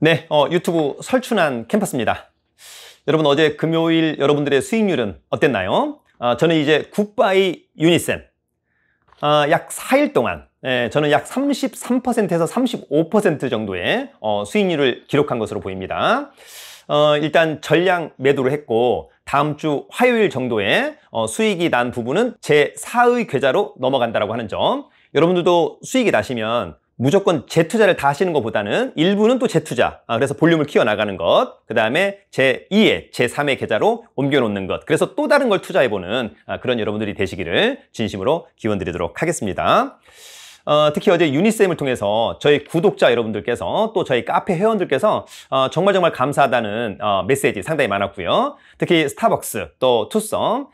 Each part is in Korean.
네, 유튜브 설춘한 캠퍼스입니다. 여러분 어제 금요일 여러분들의 수익률은 어땠나요? 저는 이제 굿바이 유니쌤 약 4일 동안 저는 약 33%에서 35% 정도의 수익률을 기록한 것으로 보입니다. 일단 전량 매도를 했고 다음 주 화요일 정도에 수익이 난 부분은 제 4의 계좌로 넘어간다고 하는 점, 여러분들도 수익이 나시면 무조건 재투자를 다 하시는 것보다는 일부는 또 재투자, 그래서 볼륨을 키워나가는 것, 그 다음에 제2의, 제3의 계좌로 옮겨놓는 것, 그래서 또 다른 걸 투자해보는 그런 여러분들이 되시기를 진심으로 기원드리도록 하겠습니다. 특히 어제 유니쌤을 통해서 저희 구독자 여러분들께서 또 저희 카페 회원들께서 정말 감사하다는 메시지 상당히 많았고요. 특히 스타벅스, 또 투썸,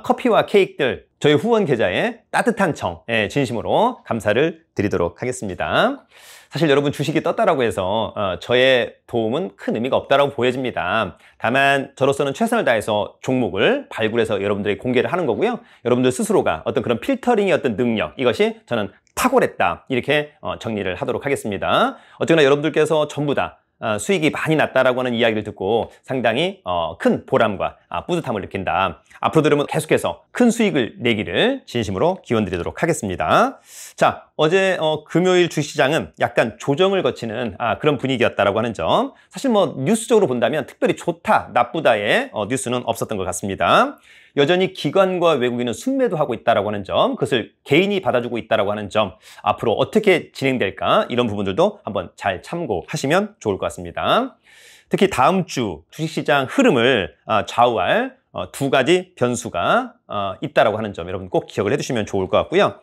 커피와 케이크들 저희 후원 계좌에 따뜻한 청, 진심으로 감사를 드리도록 하겠습니다. 사실 여러분 주식이 떴다라고 해서 저의 도움은 큰 의미가 없다라고 보여집니다. 다만 저로서는 최선을 다해서 종목을 발굴해서 여러분들에게 공개를 하는 거고요. 여러분들 스스로가 어떤 그런 필터링의 어떤 능력, 이것이 저는 탁월했다, 이렇게 정리를 하도록 하겠습니다. 어쨌거나 여러분들께서 전부 다 수익이 많이 났다라고 하는 이야기를 듣고 상당히 큰 보람과 뿌듯함을 느낀다. 앞으로 들으면 계속해서 큰 수익을 내기를 진심으로 기원드리도록 하겠습니다. 자, 어제 금요일 주시장은 약간 조정을 거치는 그런 분위기였다라고 하는 점, 사실 뭐 뉴스적으로 본다면 특별히 좋다, 나쁘다의 뉴스는 없었던 것 같습니다. 여전히 기관과 외국인은 순매도 하고 있다라고 하는 점, 그것을 개인이 받아주고 있다라고 하는 점, 앞으로 어떻게 진행될까, 이런 부분들도 한번 잘 참고하시면 좋을 것 같습니다. 특히 다음 주 주식시장 흐름을 좌우할 두 가지 변수가 있다라고 하는 점, 여러분 꼭 기억을 해두시면 좋을 것 같고요.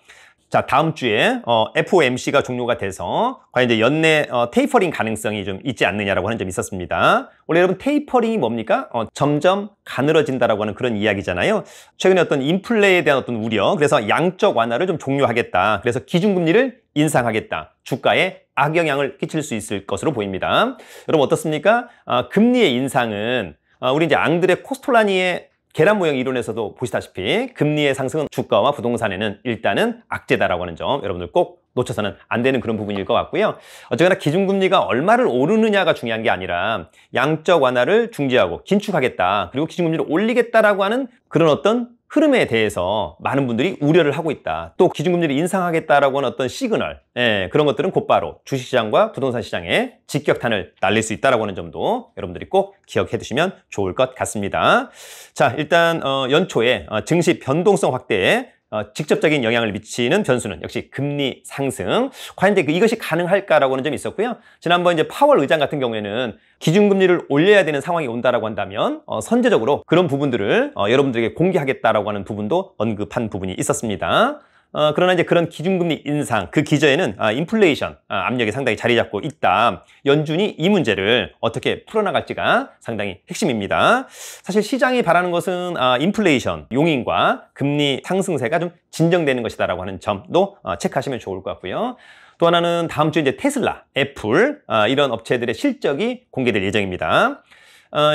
자, 다음 주에 FOMC가 종료가 돼서 과연 이제 연내 테이퍼링 가능성이 좀 있지 않느냐라고 하는 점이 있었습니다. 원래 여러분 테이퍼링이 뭡니까? 점점 가늘어진다라고 하는 그런 이야기잖아요. 최근에 어떤 인플레에 대한 어떤 우려, 그래서 양적 완화를 좀 종료하겠다, 그래서 기준금리를 인상하겠다, 주가에 악영향을 끼칠 수 있을 것으로 보입니다. 여러분 어떻습니까? 금리의 인상은 우리 이제 앙드레 코스톨라니의 계란 모형 이론에서도 보시다시피 금리의 상승은 주가와 부동산에는 일단은 악재다라고 하는 점, 여러분들 꼭 놓쳐서는 안 되는 그런 부분일 것 같고요. 어쨌거나 기준금리가 얼마를 오르느냐가 중요한 게 아니라 양적 완화를 중지하고 긴축하겠다, 그리고 기준금리를 올리겠다라고 하는 그런 어떤 흐름에 대해서 많은 분들이 우려를 하고 있다. 또 기준금리를 인상하겠다라고 하는 어떤 시그널, 그런 것들은 곧바로 주식시장과 부동산 시장에 직격탄을 날릴 수 있다라고 하는 점도 여러분들이 꼭 기억해 두시면 좋을 것 같습니다. 자, 일단 연초에 증시 변동성 확대에 직접적인 영향을 미치는 변수는 역시 금리 상승. 과연 이것이 가능할까라고 하는 점이 있었고요. 지난번 이제 파월 의장 같은 경우에는 기준금리를 올려야 되는 상황이 온다라고 한다면 선제적으로 그런 부분들을 여러분들에게 공개하겠다라고 하는 부분도 언급한 부분이 있었습니다. 그러나 이제 그런 기준금리 인상, 그 기저에는 인플레이션 압력이 상당히 자리 잡고 있다. 연준이 이 문제를 어떻게 풀어나갈지가 상당히 핵심입니다. 사실 시장이 바라는 것은 인플레이션 용인과 금리 상승세가 좀 진정되는 것이다라고 하는 점도 체크하시면 좋을 것 같고요. 또 하나는 다음 주에 이제 테슬라, 애플 이런 업체들의 실적이 공개될 예정입니다.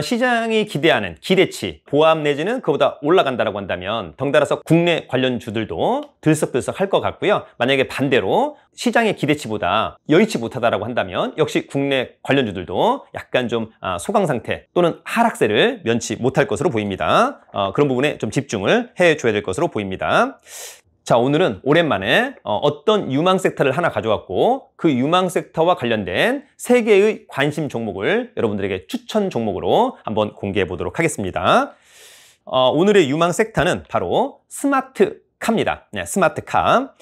시장이 기대하는 기대치, 보합 내지는 그보다 올라간다라고 한다면 덩달아서 국내 관련주들도 들썩들썩 할 것 같고요. 만약에 반대로 시장의 기대치보다 여의치 못하다라고 한다면 역시 국내 관련주들도 약간 좀 소강 상태 또는 하락세를 면치 못할 것으로 보입니다. 그런 부분에 좀 집중을 해줘야 될 것으로 보입니다. 자, 오늘은 오랜만에 어떤 유망 섹터를 하나 가져왔고 그 유망 섹터와 관련된 3개의 관심 종목을 여러분들에게 추천 종목으로 한번 공개해 보도록 하겠습니다. 오늘의 유망 섹터는 바로 스마트카입니다. 네, 스마트카.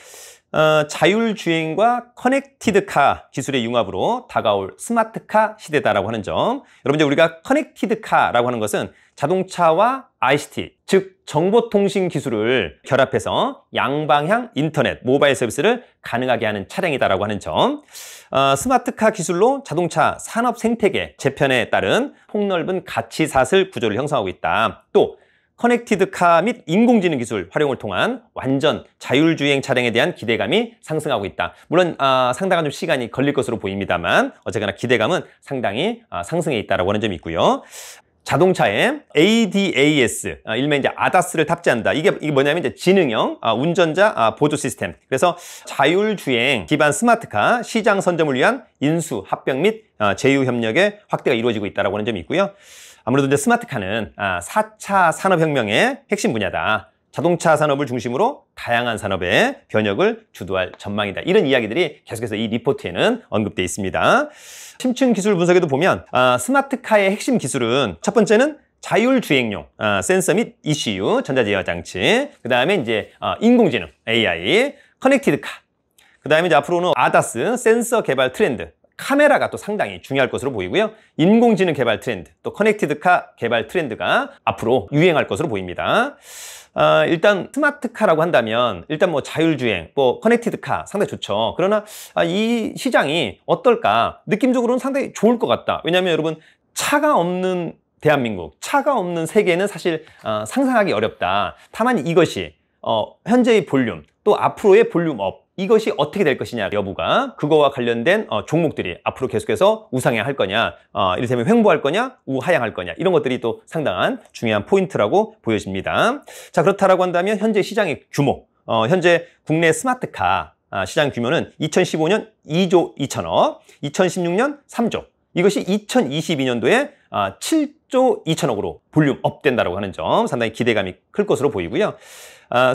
자율주행과 커넥티드카 기술의 융합으로 다가올 스마트카 시대다라고 하는 점. 여러분 이제 우리가 커넥티드카라고 하는 것은 자동차와 ICT, 즉 정보통신 기술을 결합해서 양방향 인터넷, 모바일 서비스를 가능하게 하는 차량이다라고 하는 점. 스마트카 기술로 자동차 산업 생태계 재편에 따른 폭넓은 가치사슬 구조를 형성하고 있다. 또 커넥티드카 및 인공지능 기술 활용을 통한 완전 자율주행 차량에 대한 기대감이 상승하고 있다. 물론 상당한 좀 시간이 걸릴 것으로 보입니다만 어쨌거나 기대감은 상당히 상승해 있다라고 하는 점이 있고요. 자동차에 ADAS, 일명 이제 ADAS를 탑재한다. 이게 뭐냐면 이제 지능형 운전자 보조 시스템. 그래서 자율주행 기반 스마트카 시장 선점을 위한 인수, 합병 및 제휴 협력의 확대가 이루어지고 있다라고 하는 점이 있고요. 아무래도 이제 스마트카는 4차 산업혁명의 핵심 분야다. 자동차 산업을 중심으로 다양한 산업의 변혁을 주도할 전망이다. 이런 이야기들이 계속해서 이 리포트에는 언급되어 있습니다. 심층 기술 분석에도 보면 스마트카의 핵심 기술은 첫 번째는 자율주행용 센서 및 ECU, 전자제어 장치, 그 다음에 이제 인공지능, AI, 커넥티드카, 그 다음에 이제 앞으로는 ADAS, 센서 개발 트렌드, 카메라가 또 상당히 중요할 것으로 보이고요. 인공지능 개발 트렌드, 또 커넥티드카 개발 트렌드가 앞으로 유행할 것으로 보입니다. 일단 스마트카라고 한다면 일단 뭐 자율주행, 뭐 커넥티드카 상당히 좋죠. 그러나 이 시장이 어떨까? 느낌적으로는 상당히 좋을 것 같다. 왜냐하면 여러분 차가 없는 대한민국, 차가 없는 세계는 사실 상상하기 어렵다. 다만 이것이 현재의 볼륨, 또 앞으로의 볼륨업, 이것이 어떻게 될 것이냐 여부가 그거와 관련된 종목들이 앞으로 계속해서 우상향할 거냐, 이를테면 횡보할 거냐, 우하향할 거냐, 이런 것들이 또 상당한 중요한 포인트라고 보여집니다. 자, 그렇다라고 한다면 현재 시장의 규모, 현재 국내 스마트카 시장 규모는 2015년 2조 2천억, 2016년 3조, 이것이 2022년도에 7조 2천억으로 볼륨업 된다고 하는 점 상당히 기대감이 클 것으로 보이고요.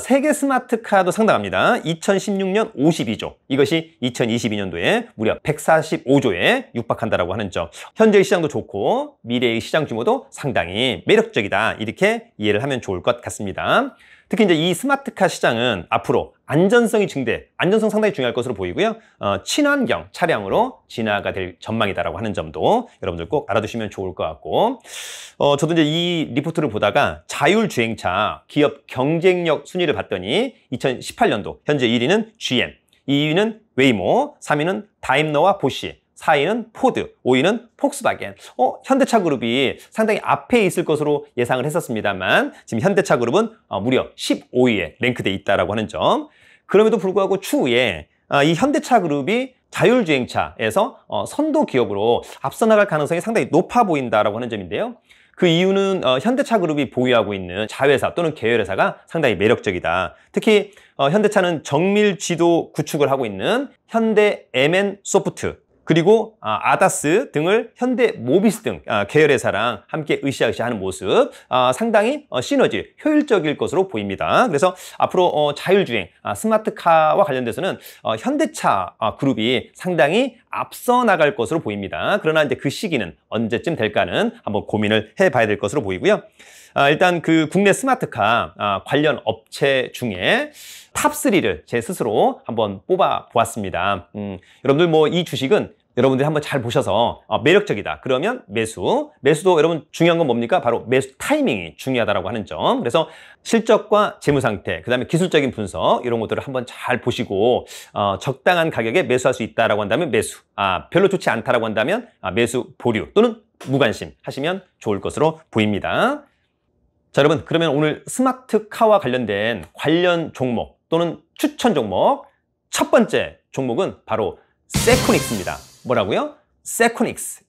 세계 스마트카도 상당합니다. 2016년 52조, 이것이 2022년도에 무려 145조에 육박한다고 하는 점. 현재의 시장도 좋고 미래의 시장 규모도 상당히 매력적이다. 이렇게 이해를 하면 좋을 것 같습니다. 특히 이제 이 스마트카 시장은 앞으로 안전성이 증대, 안전성 상당히 중요할 것으로 보이고요. 친환경 차량으로 진화가 될 전망이다라고 하는 점도 여러분들 꼭 알아두시면 좋을 것 같고, 저도 이제 이 리포트를 보다가 자율주행차 기업 경쟁력 순위를 봤더니 2018년도 현재 1위는 GM, 2위는 웨이모, 3위는 다임러와 보쉬, 4위는 포드, 5위는 폭스바겐. 현대차 그룹이 상당히 앞에 있을 것으로 예상을 했었습니다만 지금 현대차 그룹은 무려 15위에 랭크돼 있다라고 하는 점. 그럼에도 불구하고 추후에 이 현대차 그룹이 자율주행차에서 선도 기업으로 앞서 나갈 가능성이 상당히 높아 보인다라고 하는 점인데요. 그 이유는 현대차 그룹이 보유하고 있는 자회사 또는 계열회사가 상당히 매력적이다. 특히 현대차는 정밀 지도 구축을 하고 있는 현대 MN 소프트, 그리고 아다스 등을 현대 모비스 등 계열회사랑 함께 으쌰으쌰 하는 모습, 상당히 시너지, 효율적일 것으로 보입니다. 그래서 앞으로 자율주행, 스마트카와 관련돼서는 현대차 그룹이 상당히 앞서 나갈 것으로 보입니다. 그러나 이제 그 시기는 언제쯤 될까는 한번 고민을 해봐야 될 것으로 보이고요. 일단 그 국내 스마트카 관련 업체 중에 탑3를 제 스스로 한번 뽑아 보았습니다. 여러분들 뭐 이 주식은 여러분들이 한번 잘 보셔서 매력적이다. 그러면 매수도 여러분 중요한 건 뭡니까? 바로 매수 타이밍이 중요하다고 하는 점. 그래서 실적과 재무 상태, 그 다음에 기술적인 분석 이런 것들을 한번 잘 보시고 적당한 가격에 매수할 수 있다라고 한다면 매수, 별로 좋지 않다라고 한다면 매수 보류 또는 무관심 하시면 좋을 것으로 보입니다. 자, 여러분 그러면 오늘 스마트카와 관련된 관련 종목 또는 추천 종목 첫 번째 종목은 바로 세코닉스입니다. 뭐라고요? 세코닉스.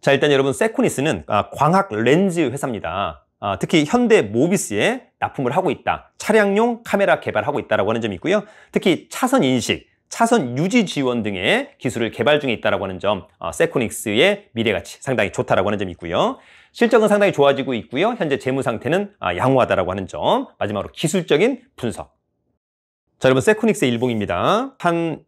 자, 일단 여러분 세코닉스는 광학 렌즈 회사입니다. 특히 현대 모비스에 납품을 하고 있다. 차량용 카메라 개발하고 있다고 하는 점이 있고요. 특히 차선 인식, 차선 유지 지원 등의 기술을 개발 중에 있다고 하는 점, 세코닉스의 미래가치 상당히 좋다고 하는 점이 있고요. 실적은 상당히 좋아지고 있고요. 현재 재무 상태는 양호하다고 하는 점, 마지막으로 기술적인 분석. 자, 여러분 세코닉스의 일봉입니다. 한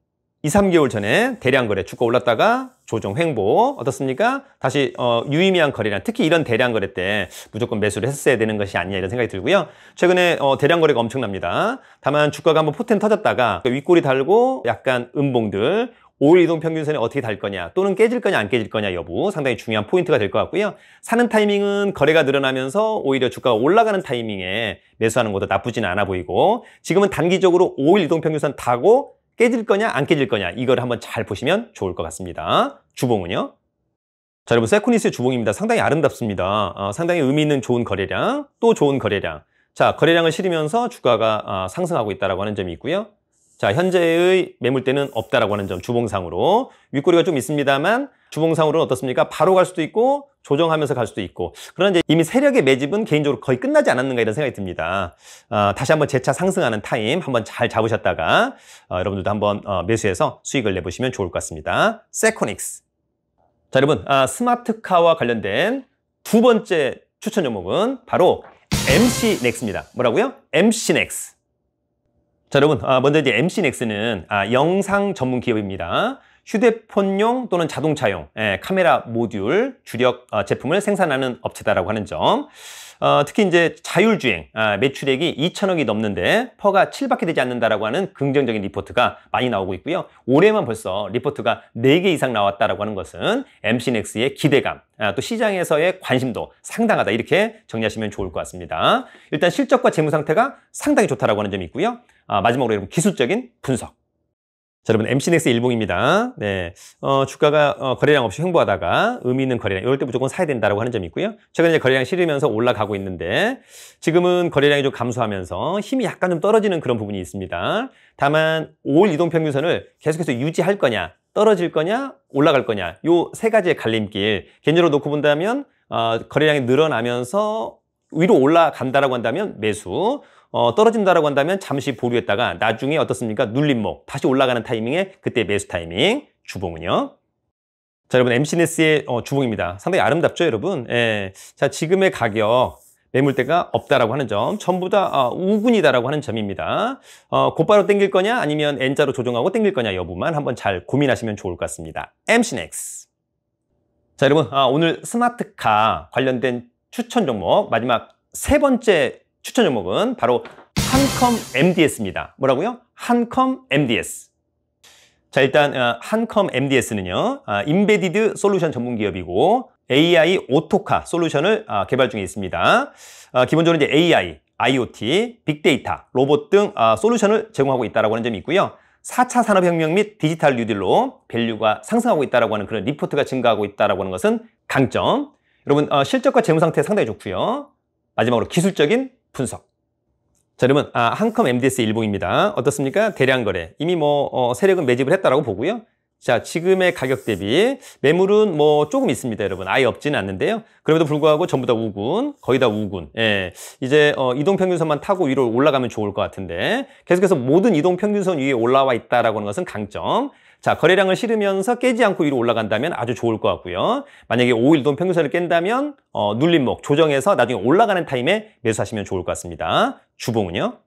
2, 3개월 전에 대량 거래 주가 올랐다가 조정 횡보 어떻습니까? 다시 유의미한 거래량, 특히 이런 대량 거래 때 무조건 매수를 했어야 되는 것이 아니냐 이런 생각이 들고요. 최근에 대량 거래가 엄청납니다. 다만 주가가 한번 포텐 터졌다가 윗꼬리 달고 약간 음봉들 5일 이동 평균선에 어떻게 달 거냐 또는 깨질 거냐 안 깨질 거냐 여부 상당히 중요한 포인트가 될 것 같고요. 사는 타이밍은 거래가 늘어나면서 오히려 주가가 올라가는 타이밍에 매수하는 것도 나쁘지는 않아 보이고, 지금은 단기적으로 5일 이동 평균선 타고 깨질 거냐 안 깨질 거냐 이걸 한번 잘 보시면 좋을 것 같습니다. 주봉은요. 자, 여러분 세코닉스의 주봉입니다. 상당히 아름답습니다. 상당히 의미 있는 좋은 거래량, 또 좋은 거래량. 자, 거래량을 실으면서 주가가 상승하고 있다고 하는 점이 있고요. 자, 현재의 매물대는 없다라고 하는 점, 주봉상으로 윗꼬리가 좀 있습니다만 주봉상으로는 어떻습니까? 바로 갈 수도 있고 조정하면서 갈 수도 있고, 그러나 이제 이미 세력의 매집은 개인적으로 거의 끝나지 않았는가 이런 생각이 듭니다. 다시 한번 재차 상승하는 타임 한번 잘 잡으셨다가 여러분들도 한번 매수해서 수익을 내보시면 좋을 것 같습니다. 세코닉스. 자, 여러분, 스마트카와 관련된 두 번째 추천 종목은 바로 MC넥스입니다. 뭐라고요? MC넥스. 자, 여러분, 먼저 이제 MC넥스는 영상 전문 기업입니다. 휴대폰용 또는 자동차용 카메라 모듈 주력 제품을 생산하는 업체다라고 하는 점. 특히 이제 자율주행 매출액이 2천억이 넘는데 퍼가 7밖에 되지 않는다라고 하는 긍정적인 리포트가 많이 나오고 있고요. 올해만 벌써 리포트가 4개 이상 나왔다라고 하는 것은 MC넥스의 기대감, 또 시장에서의 관심도 상당하다, 이렇게 정리하시면 좋을 것 같습니다. 일단 실적과 재무 상태가 상당히 좋다라고 하는 점이 있고요. 마지막으로 여러분 기술적인 분석. 자, 여러분, MC넥스 일봉입니다. 네, 주가가 거래량 없이 횡보하다가 의미 있는 거래량, 이럴 때 무조건 사야 된다고 하는 점이 있고요. 최근에 거래량 실으면서 올라가고 있는데 지금은 거래량이 좀 감소하면서 힘이 약간 좀 떨어지는 그런 부분이 있습니다. 다만 5일 이동평균선을 계속해서 유지할 거냐, 떨어질 거냐, 올라갈 거냐, 요 세 가지의 갈림길 개인적으로 놓고 본다면 거래량이 늘어나면서 위로 올라간다라고 한다면 매수, 떨어진다라고 한다면 잠시 보류했다가 나중에 어떻습니까? 눌림목, 다시 올라가는 타이밍에 그때 매수 타이밍, 주봉은요. 자, 여러분, MC넥스의 주봉입니다. 상당히 아름답죠, 여러분? 예. 자, 지금의 가격, 매물대가 없다라고 하는 점, 전부 다 우군이다라고 하는 점입니다. 곧바로 땡길 거냐, 아니면 N자로 조정하고 땡길 거냐 여부만 한번 잘 고민하시면 좋을 것 같습니다. MC넥스. 자, 여러분, 오늘 스마트카 관련된 추천 종목, 마지막 세 번째 추천 종목은 바로 한컴 MDS입니다. 뭐라고요? 한컴 MDS. 자, 일단 한컴 MDS는요, 인베디드 솔루션 전문 기업이고 AI 오토카 솔루션을 개발 중에 있습니다. 기본적으로 이제 AI, IoT, 빅데이터, 로봇 등 솔루션을 제공하고 있다고 하는 점이 있고요. 4차 산업혁명 및 디지털 뉴딜로 밸류가 상승하고 있다고 하는 그런 리포트가 증가하고 있다고 하는 것은 강점. 여러분, 실적과 재무 상태 상당히 좋고요. 마지막으로 기술적인 분석. 자, 여러분, 한컴 MDS 일봉입니다. 어떻습니까? 대량 거래. 이미 세력은 매집을 했다라고 보고요. 자, 지금의 가격 대비 매물은 조금 있습니다, 여러분. 아예 없지는 않는데요. 그럼에도 불구하고 전부 다 우군, 거의 다 우군. 예. 이제 이동평균선만 타고 위로 올라가면 좋을 것 같은데 계속해서 모든 이동평균선 위에 올라와 있다라고 하는 것은 강점. 자, 거래량을 실으면서 깨지 않고 위로 올라간다면 아주 좋을 것 같고요. 만약에 5일 이동평균선을 깬다면 눌림목, 조정해서 나중에 올라가는 타임에 매수하시면 좋을 것 같습니다. 주봉은요.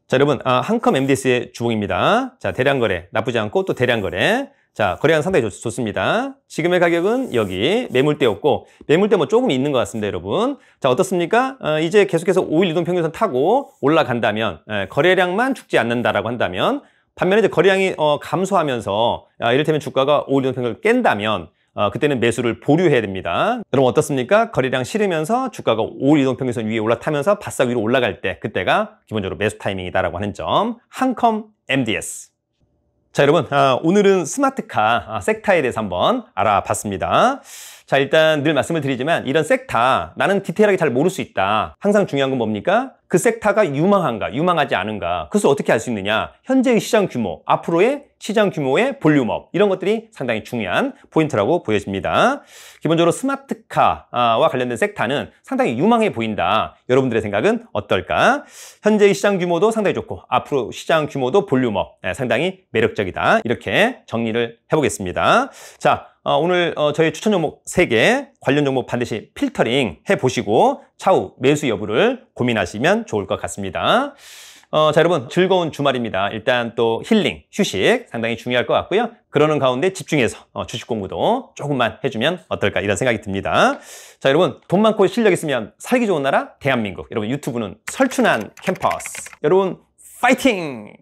자, 여러분, 한컴 MDS의 주봉입니다. 자, 대량 거래 나쁘지 않고 또 대량 거래. 자, 거래량 상당히 좋습니다. 지금의 가격은 여기 매물대였고, 매물대 조금 있는 것 같습니다, 여러분. 자, 어떻습니까? 이제 계속해서 5일 이동평균선 타고 올라간다면, 거래량만 죽지 않는다라고 한다면, 반면에 이제 거래량이 감소하면서 이를테면 주가가 5일 이동평균을 깬다면 그때는 매수를 보류해야 됩니다. 여러분, 어떻습니까? 거래량 실으면서 주가가 5일 이동평균선 위에 올라타면서 바싹 위로 올라갈 때 그때가 기본적으로 매수 타이밍이다라고 하는 점. 한컴 MDS. 자, 여러분, 오늘은 스마트카 섹타에 대해서 한번 알아봤습니다. 자, 일단 늘 말씀을 드리지만 이런 섹타, 나는 디테일하게 잘 모를 수 있다. 항상 중요한 건 뭡니까? 그 섹타가 유망한가, 유망하지 않은가. 그것을 어떻게 알 수 있느냐? 현재의 시장 규모, 앞으로의 시장 규모의 볼륨업, 이런 것들이 상당히 중요한 포인트라고 보여집니다. 기본적으로 스마트카와 관련된 섹타는 상당히 유망해 보인다. 여러분들의 생각은 어떨까? 현재의 시장 규모도 상당히 좋고 앞으로 시장 규모도 볼륨업, 상당히 매력적이다. 이렇게 정리를 해보겠습니다. 자, 오늘 저희 추천 종목 3개, 관련 종목 반드시 필터링 해보시고 차후 매수 여부를 고민하시면 좋을 것 같습니다. 자, 여러분, 즐거운 주말입니다. 일단 또 힐링, 휴식 상당히 중요할 것 같고요. 그러는 가운데 집중해서 주식 공부도 조금만 해주면 어떨까, 이런 생각이 듭니다. 자, 여러분, 돈 많고 실력 있으면 살기 좋은 나라 대한민국. 여러분, 유튜브는 설춘한 캠퍼스. 여러분, 파이팅!